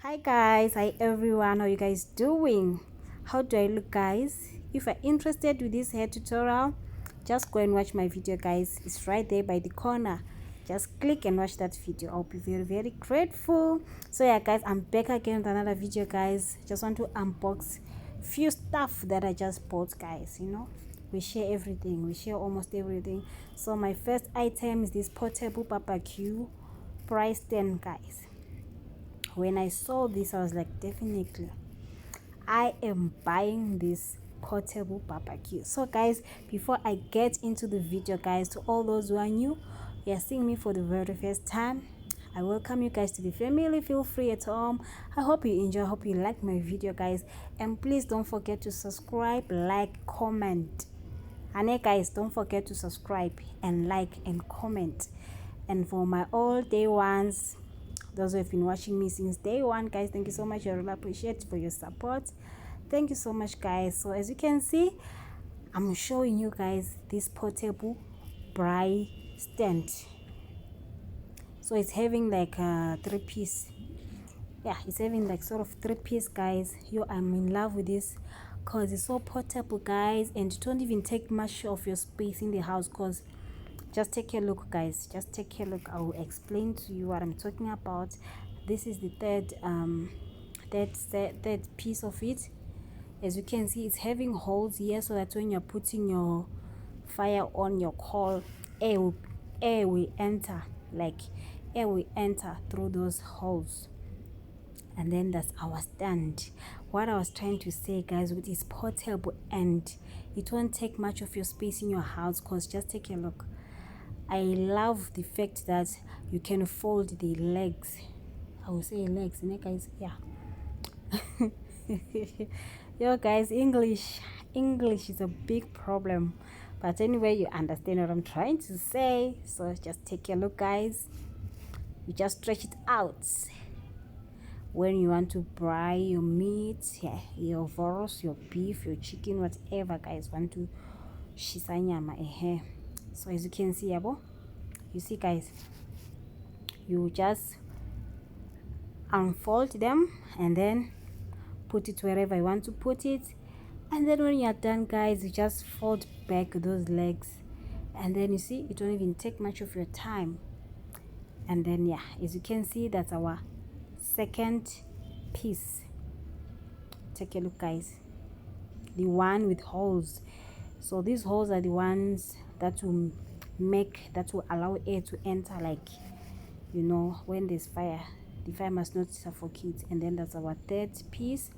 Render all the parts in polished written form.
Hi guys, hi everyone, how you guys doing? How do I look, guys? If you're interested with this hair tutorial, just go and watch my video, guys. It's right there by the corner. Just click and watch that video. I'll be very grateful. So yeah guys, I'm back again with another video, guys. Just want to unbox few stuff that I just bought, guys. We share everything, we share almost everything. So my first item is this portable barbecue fry stand, guys. When I saw this, I was like, definitely I am buying this portable barbecue. So guys, before I get into the video, guys, to all those who are new, you are seeing me for the very first time, I welcome you guys to the family. Feel free at home. I hope you enjoy, I hope you like my video, guys, and please don't forget to subscribe, like, comment. And guys, don't forget to subscribe and like and comment. And for my all day ones, those who have been watching me since day one, guys, thank you so much. I really appreciate for your support. Thank you so much, guys. So as you can see, I'm showing you guys this portable brai stand. So it's having like a 3-piece. Yeah, it's having like sort of 3-piece, guys. I'm in love with this because it's so portable, guys, and you don't even take much of your space in the house. Because just take a look, guys, just take a look. I will explain to you what I'm talking about. This is the third piece of it. As you can see, it's having holes here so that when you're putting your fire on your coal, air will enter, like air will enter through those holes. And then that's our stand. What I was trying to say, guys, with this portable, and it won't take much of your space in your house, because just take a look. I love the fact that you can fold the legs. I will say legs, and guys, yeah. Yo guys, English is a big problem, but anyway, you understand what I'm trying to say. So just take a look, guys. You just stretch it out when you want to fry your meat, yeah, your voros, your beef, your chicken, whatever, guys, want to shisanyama hair. So as you can see, you see, guys, you just unfold them and then put it wherever you want to put it. And then when you're done, guys, you just fold back those legs, and then you see it won't even take much of your time. And then yeah, as you can see, that's our second piece. Take a look, guys, the one with holes. So these holes are the ones that will allow air to enter, like, when there's fire, the fire must not suffocate. And then that's our third piece,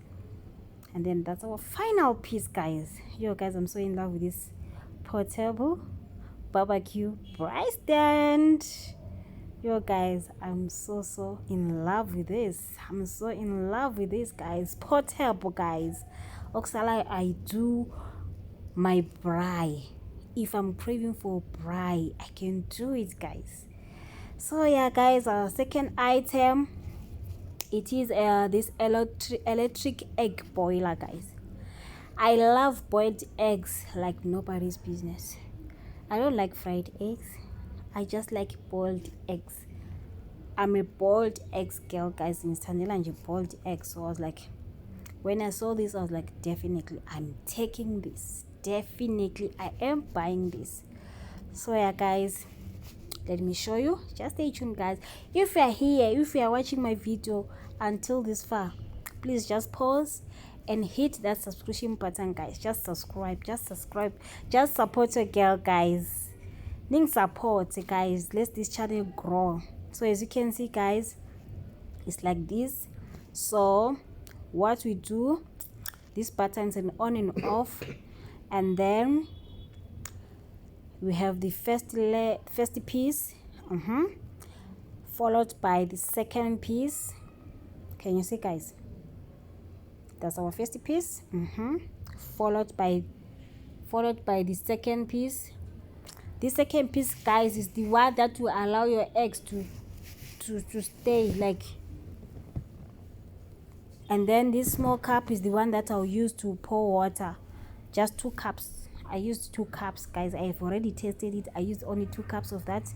and then that's our final piece, guys. Yo guys, I'm so in love with this portable barbecue fry stand. Yo guys, I'm so in love with this. I'm so in love with this, guys. Portable, guys. Oksala, I do my brai. If I'm craving for brai, I can do it, guys. So yeah guys, our second item, it is this electric egg boiler, guys. I love boiled eggs like nobody's business. I don't like fried eggs, I just like boiled eggs. I'm a boiled eggs girl, guys. In Stanley and boiled eggs. So I was like, when I saw this, I was like, definitely I'm taking this, definitely I am buying this. So yeah guys, let me show you. Just stay tuned, guys. If you are here, if you are watching my video until this far, please just pause and hit that subscription button, guys. Just subscribe, just support your girl, guys. Ning support, guys. Let this channel grow. So as you can see, guys, it's like this. So what we do, this buttons and on and off, and then we have the first piece, followed by the second piece. Can you see, guys? That's our first piece, followed by the second piece. The second piece, guys, is the one that will allow your eggs to stay, like. And then this small cup is the one that I'll use to pour water. Just 2 cups. I used 2 cups, guys. I've already tested it. I used only 2 cups of that.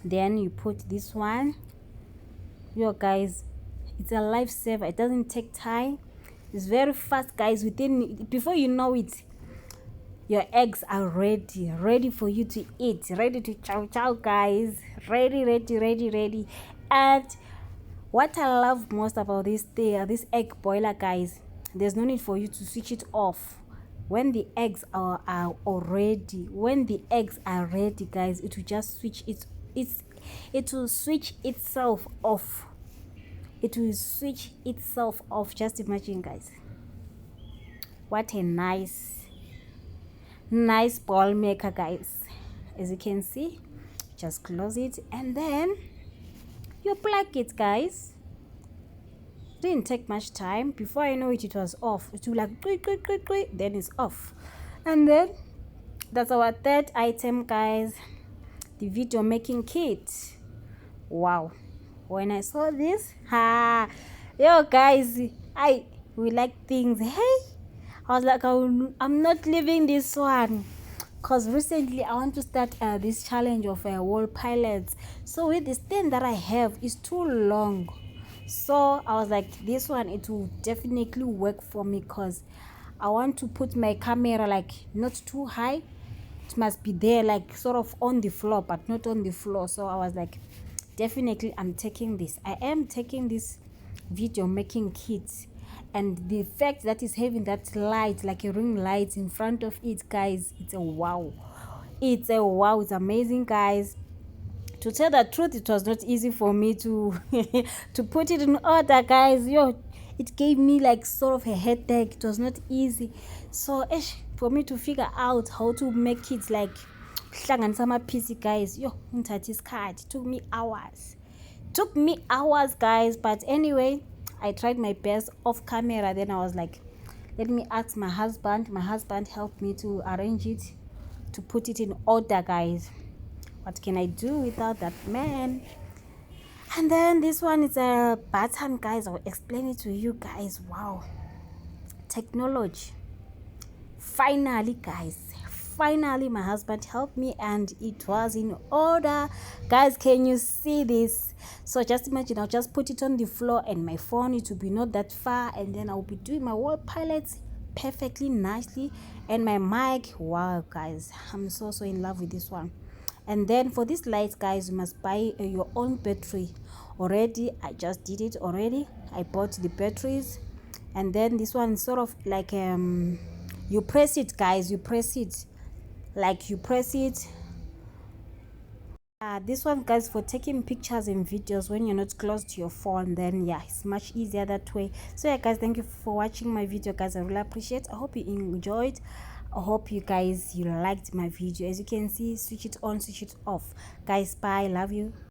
Then you put this one. Yo guys, it's a lifesaver. It doesn't take time. It's very fast, guys. Before you know it, your eggs are ready for you to eat, ready to chow chow, guys. Ready. And what I love most about this egg boiler, guys, there's no need for you to switch it off. When the eggs are ready, guys, it will just it will switch itself off. Just imagine, guys, what a nice ball maker, guys. As you can see, just close it and then you plug it, guys. Didn't take much time. Before I know it, it was off. It will like quick, then it's off. And then that's our third item, guys, the video making kit. Wow, when I saw this, yo guys, we like things. Hey, I was like, I'm not leaving this one, because recently I want to start this challenge of wall pilots. So with this thing that I have is too long, so I was like, this one, it will definitely work for me, because I want to put my camera like not too high. It must be there like sort of on the floor, but not on the floor. So I was like, definitely I'm taking this. I am taking this video making kit, and the fact that it's having that light, like a ring light in front of it, guys, it's a wow. It's amazing, guys. To tell the truth, it was not easy for me to to put it in order, guys. It gave me like sort of a headache. It was not easy. So for me to figure out how to make it like hlanganisa amaphisi, guys, it took me hours, guys. But anyway, I tried my best off camera. Then I was like, let me ask my husband. My husband helped me to arrange it, to put it in order, guys. What can I do without that man? And then this one is a button, guys. I'll explain it to you guys. Wow, technology. Finally, guys, my husband helped me and it was in order, guys. Can you see this? So just imagine, I'll just put it on the floor and my phone, it will be not that far, and then I'll be doing my wall pilots perfectly nicely. And my mic, wow, guys, I'm so in love with this one. And then for this lights, guys, you must buy your own battery. Already I just did it already. I bought the batteries. And then this one is sort of like you press it, guys. You press it. This one, guys, for taking pictures and videos when you're not close to your phone, then yeah, it's much easier that way. So yeah, guys, thank you for watching my video, guys. I really appreciate it. I hope you enjoyed. I hope you guys liked my video. As you can see, switch it on, switch it off, guys. Bye, love you.